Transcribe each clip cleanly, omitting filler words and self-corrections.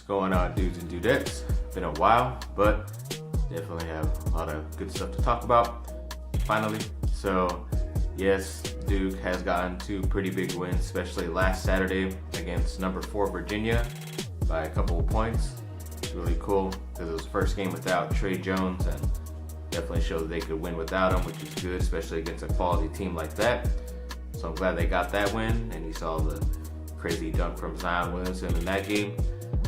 going on, dudes and dudettes? Been a while, but definitely have a lot of good stuff to talk about finally. So yes, Duke has gotten two pretty big wins, especially last Saturday against number 4 Virginia by a couple of points. It's really cool because it was the first game without Trey Jones, and definitely showed that they could win without him, which is good, especially against a quality team like that. So I'm glad they got that win, and you saw the crazy dunk from Zion Williamson in that game.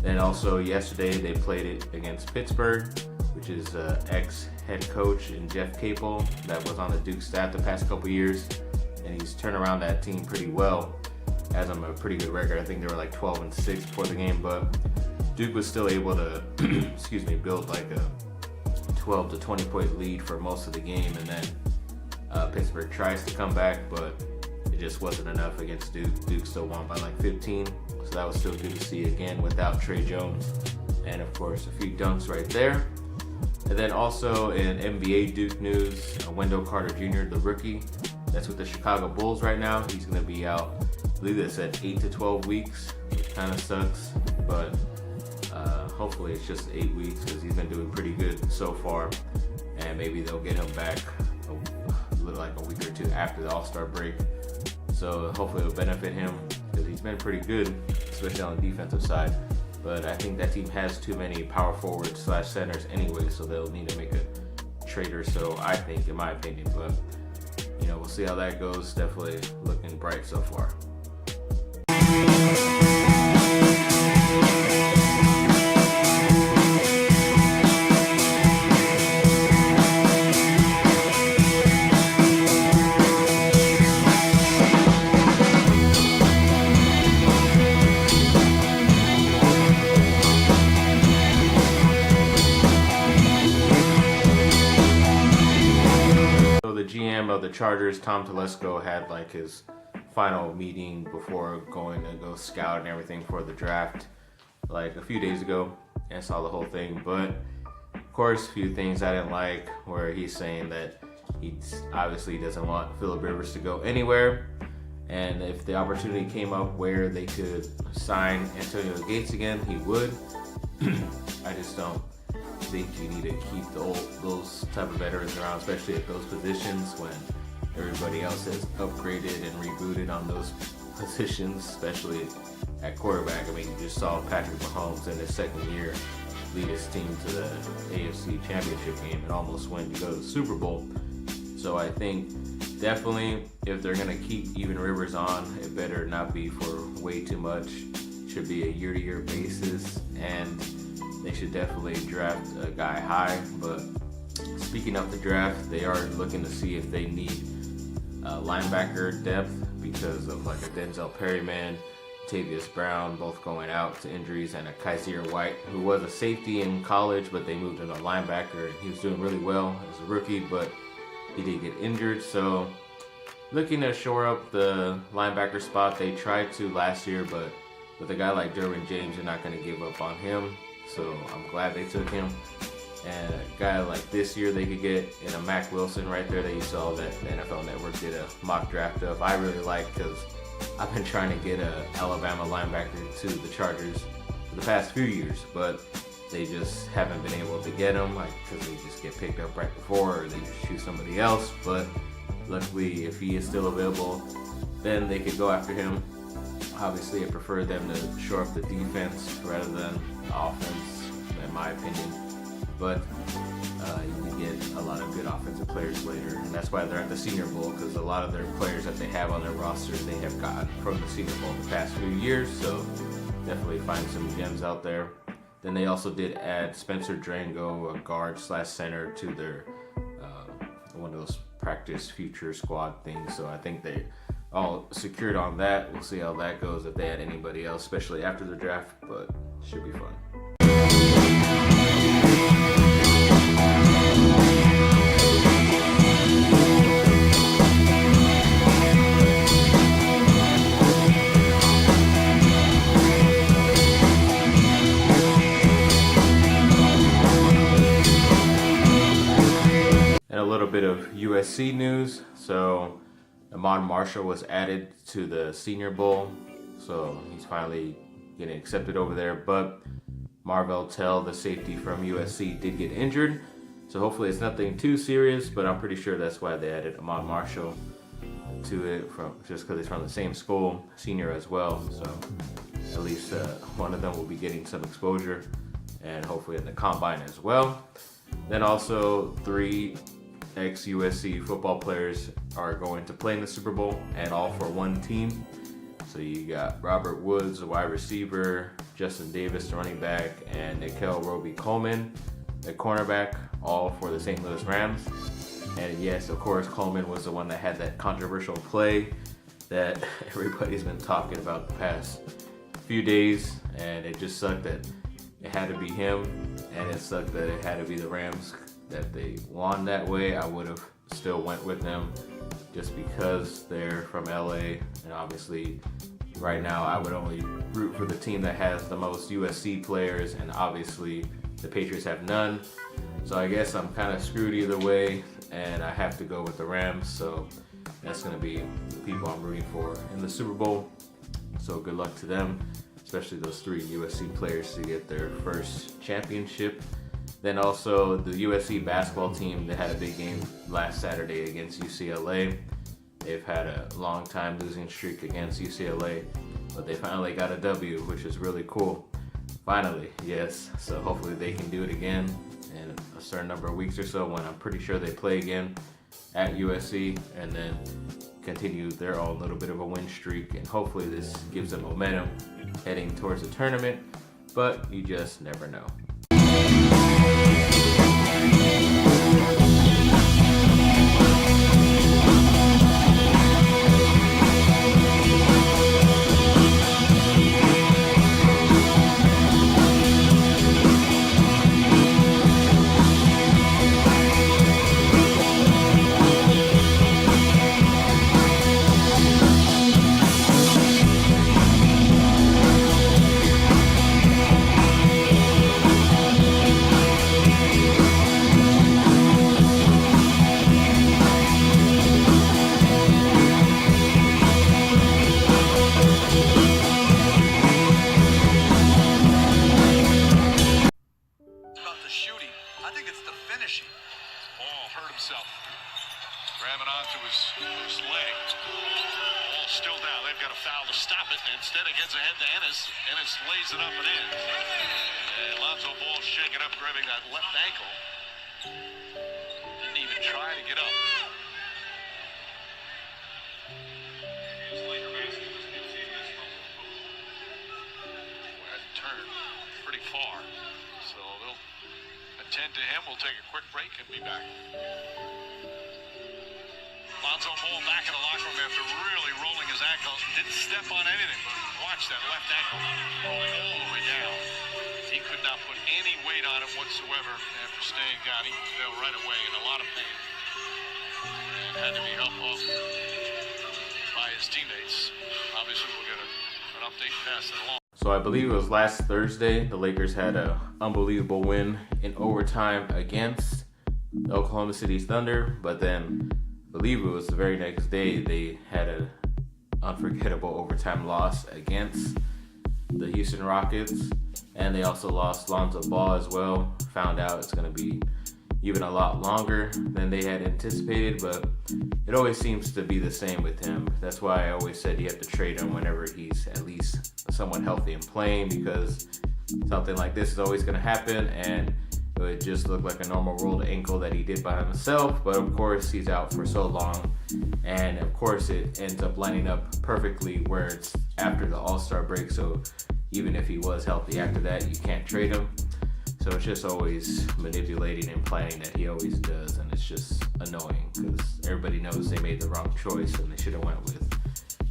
Then also yesterday they played it against Pittsburgh, which is ex-head coach and Jeff Capel that was on the Duke staff the past couple years, and he's turned around that team pretty well. Has them a pretty good record. I think they were like 12-6 before the game, but Duke was still able to build like a 12 to 20 point lead for most of the game, and then Pittsburgh tries to come back, but it just wasn't enough against Duke. Duke still won by like 15, so that was still good to see again without Trey Jones, and of course a few dunks right there. And then also in NBA Duke news, Wendell Carter Jr., the rookie, that's with the Chicago Bulls right now. He's going to be out, I believe they said 8 to 12 weeks, which kind of sucks, but hopefully it's just 8 weeks because he's been doing pretty good so far, and maybe they'll get him back like a week or two after the All-Star break. So hopefully it'll benefit him because he's been pretty good, especially on the defensive side. But I think that team has too many power forwards / centers anyway, so they'll need to make a trade or so, I think, in my opinion. But we'll see how that goes. Definitely looking bright so far. The GM of the Chargers, Tom Telesco, had like his final meeting before going to go scout and everything for the draft like a few days ago, and saw the whole thing. But of course, a few things I didn't like, where he's saying that he obviously doesn't want Phillip Rivers to go anywhere, and if the opportunity came up where they could sign Antonio Gates again, he would. I just don't think you need to keep those type of veterans around, especially at those positions when everybody else has upgraded and rebooted on those positions, especially at quarterback. I mean, you just saw Patrick Mahomes in his second year lead his team to the AFC Championship game and almost went to go to the Super Bowl. So I think definitely if they're going to keep even Rivers on, it better not be for way too much. It should be a year-to-year basis, and they should definitely draft a guy high. But speaking of the draft, they are looking to see if they need linebacker depth because of like a Denzel Perryman, Tavius Brown, both going out to injuries, and a Kaiser White, who was a safety in college, but they moved him to linebacker, and he was doing really well as a rookie, but he did get injured. So looking to shore up the linebacker spot. They tried to last year, but with a guy like Derwin James, you're not going to give up on him. So I'm glad they took him. And a guy like this year they could get in a Mac Wilson right there that you saw that the NFL Network did a mock draft of. I really like, because I've been trying to get a Alabama linebacker to the Chargers for the past few years, but they just haven't been able to get him, because they just get picked up right before, or they just choose somebody else. But luckily, if he is still available, then they could go after him. Obviously, I prefer them to shore up the defense rather than the offense, in my opinion. But you can get a lot of good offensive players later, and that's why they're at the Senior Bowl, because a lot of their players that they have on their roster, they have gotten from the Senior Bowl the past few years. So definitely find some gems out there. Then they also did add Spencer Drango, a guard / center, to their one of those practice future squad things. So I think they all secured on that. We'll see how that goes if they add anybody else, especially after the draft, but should be fun. And a little bit of USC news. So Ahmad Marshall was added to the Senior Bowl, so he's finally getting accepted over there. But Marvell Tell, the safety from USC, did get injured. So hopefully it's nothing too serious, but I'm pretty sure that's why they added Ahmad Marshall to it, just because he's from the same school, senior as well. So at least one of them will be getting some exposure, and hopefully in the combine as well. Then also 3 ex-USC football players are going to play in the Super Bowl, and all for one team. So you got Robert Woods, a wide receiver, Justin Davis, the running back, and Nikel Roby-Coleman, the cornerback, all for the St. Louis Rams. And yes, of course, Coleman was the one that had that controversial play that everybody's been talking about the past few days, and it just sucked that it had to be him, and it sucked that it had to be the Rams, that they won that way. I would have still went with them just because they're from LA, and obviously right now I would only root for the team that has the most USC players, and obviously the Patriots have none. So I guess I'm kind of screwed either way, and I have to go with the Rams. So that's going to be the people I'm rooting for in the Super Bowl. So good luck to them, especially those 3 USC players to get their first championship. Then also the USC basketball team, they had a big game last Saturday against UCLA. They've had a long time losing streak against UCLA, but they finally got a W, which is really cool. Finally, yes. So hopefully they can do it again in a certain number of weeks or so, when I'm pretty sure they play again at USC, and then continue their own little bit of a win streak, and hopefully this gives them momentum heading towards the tournament, but you just never know. Grabbing onto his leg. Ball still down. They've got a foul to stop it. Instead, it gets ahead to Ennis. Ennis lays it up and in. And Lonzo Ball shaking up, grabbing that left ankle. Didn't even try to get up. That turned pretty far. So they'll attend to him. We'll take a quick break and be back. Lonzo Ball back in the locker room after really rolling his ankle. Didn't step on anything, but watch that left ankle rolling all the way down. He could not put any weight on it whatsoever after staying down. He fell right away in a lot of pain. And had to be helped off by his teammates. Obviously, we'll get an update and pass it along. So I believe it was last Thursday, the Lakers had an unbelievable win in overtime against the Oklahoma City Thunder, but then I believe it was the very next day they had an unforgettable overtime loss against the Houston Rockets, and they also lost Lonzo Ball as well. Found out it's going to be even a lot longer than they had anticipated, but it always seems to be the same with him. That's why I always said you have to trade him whenever he's at least somewhat healthy and playing, because something like this is always going to happen, and it would just look like a normal rolled ankle that he did by himself. But of course he's out for so long, and of course it ends up lining up perfectly where it's after the All-Star break, so even if he was healthy after that, you can't trade him. So it's just always manipulating and planning that he always does, and it's just annoying because everybody knows they made the wrong choice and they should have went with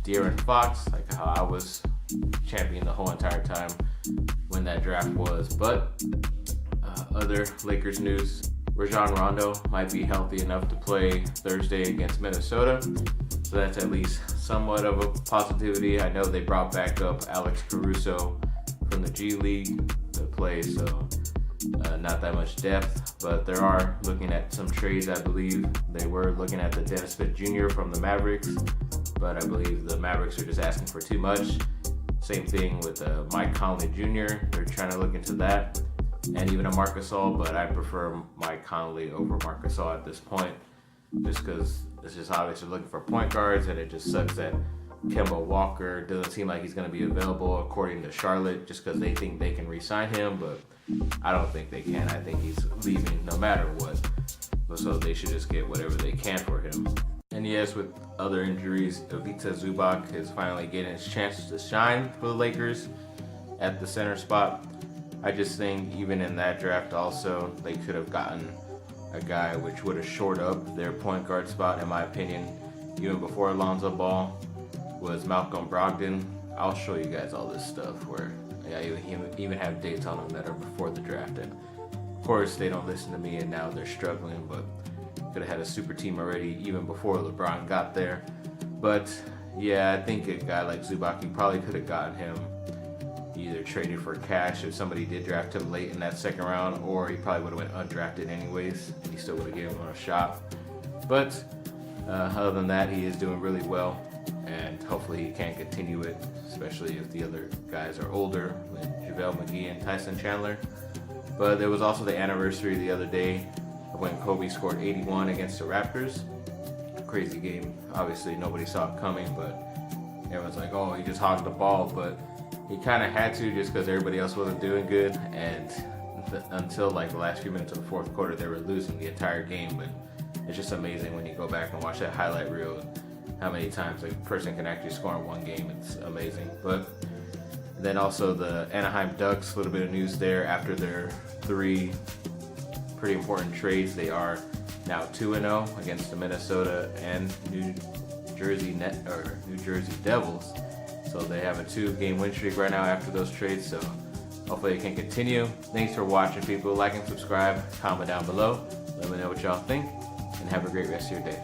De'Aaron Fox, like how I was champion the whole entire time when that draft was. But other Lakers news, Rajon Rondo might be healthy enough to play Thursday against Minnesota, so that's at least somewhat of a positivity. I know they brought back up Alex Caruso from the G League to play, so not that much depth, but they are looking at some trades. I believe they were looking at the Dennis Smith Jr. from the Mavericks, but I believe the Mavericks are just asking for too much. Same thing with Mike Conley Jr. They're trying to look into that, and even a Marc Gasol, but I prefer Mike Conley over Marc Gasol at this point, just because it's just obviously looking for point guards, and it just sucks that Kemba Walker doesn't seem like he's going to be available according to Charlotte, just because they think they can re-sign him, but I don't think they can. I think he's leaving no matter what, so they should just get whatever they can for him. And yes, with other injuries, Ivica Zubac is finally getting his chance to shine for the Lakers at the center spot. I just think even in that draft also, they could have gotten a guy which would have shored up their point guard spot, in my opinion. Even before Alonzo Ball was Malcolm Brogdon. I'll show you guys all this stuff where I even have dates on them that are before the draft. And of course, they don't listen to me, and now they're struggling, but could have had a super team already even before LeBron got there. But yeah, I think a guy like Zubac, you probably could have gotten him either traded for cash if somebody did draft him late in that second round, or he probably would have went undrafted anyways, and he still would have given him a shot. But other than that, he is doing really well, and hopefully he can continue it, especially if the other guys are older, like JaVale McGee and Tyson Chandler. But there was also the anniversary the other day when Kobe scored 81 against the Raptors. Crazy game. Obviously, nobody saw it coming, but everyone's like, oh, he just hogged the ball. But he kind of had to, just because everybody else wasn't doing good. And until like the last few minutes of the fourth quarter, they were losing the entire game. But it's just amazing when you go back and watch that highlight reel, how many times a person can actually score in one game. It's amazing. But then also the Anaheim Ducks, a little bit of news there after their 3 pretty important trades. They are now 2-0 against the Minnesota and New Jersey Devils. So they have a 2-game win streak right now after those trades. So hopefully it can continue. Thanks for watching, people. Like and subscribe. Comment down below. Let me know what y'all think, and have a great rest of your day.